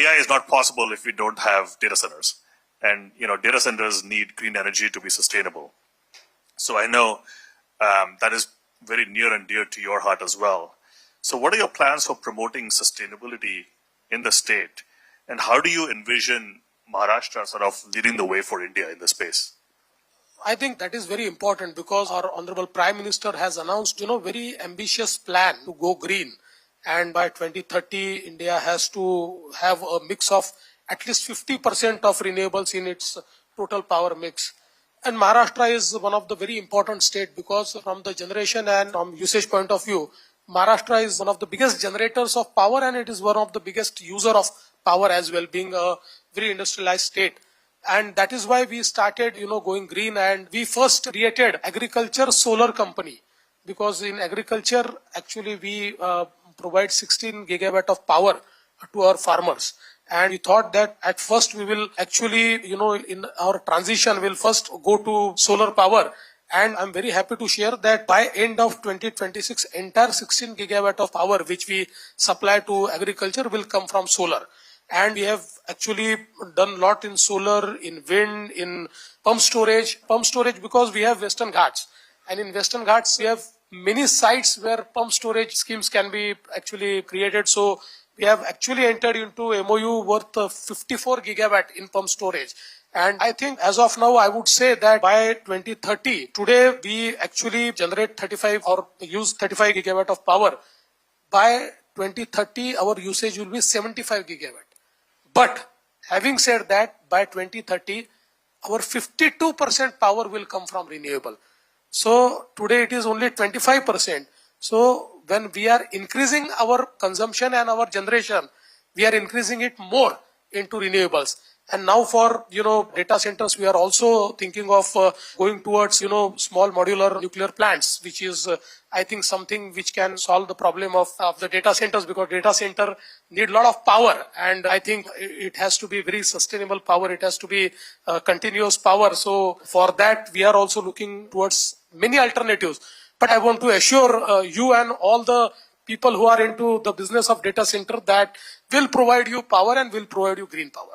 AI is not possible if we don't have data centers. And, data centers need green energy to be sustainable. So I know that is very near and dear to your heart as well. So what are your plans for promoting sustainability in the state? And how do you envision Maharashtra sort of leading the way for India in this space? I think that is very important because our Honorable Prime Minister has announced, very ambitious plan to go green. And by 2030, India has to have a mix of at least 50% of renewables in its total power mix. And Maharashtra is one of the very important states because from the generation and from usage point of view, Maharashtra is one of the biggest generators of power and it is one of the biggest user of power as well, being a very industrialized state. And that is why we started, going green, and we first created agriculture solar company because in agriculture, actually we provide 16 gigawatt of power to our farmers. And we thought that at first we will actually, in our transition, we'll first go to solar power. And I'm very happy to share that by end of 2026, entire 16 gigawatt of power which we supply to agriculture will come from solar. And we have actually done a lot in solar, in wind, in pump storage because we have Western Ghats. And in Western Ghats, we have many sites where pump storage schemes can be actually created. So we have actually entered into MOU worth 54 gigawatt in pump storage. And I think as of now, I would say that by 2030, today we actually generate 35 or use 35 gigawatt of power. By 2030, our usage will be 75 gigawatt. But having said that, by 2030, our 52% power will come from renewable. So today it is only 25%. So when we are increasing our consumption and our generation, we are increasing it more into renewables. And now for, data centers, we are also thinking of going towards, small modular nuclear plants, which is, I think, something which can solve the problem of the data centers because data center need a lot of power. And I think it has to be very sustainable power. It has to be continuous power. So for that, we are also looking towards many alternatives. But I want to assure you and all the people who are into the business of data center that will provide you power and will provide you green power.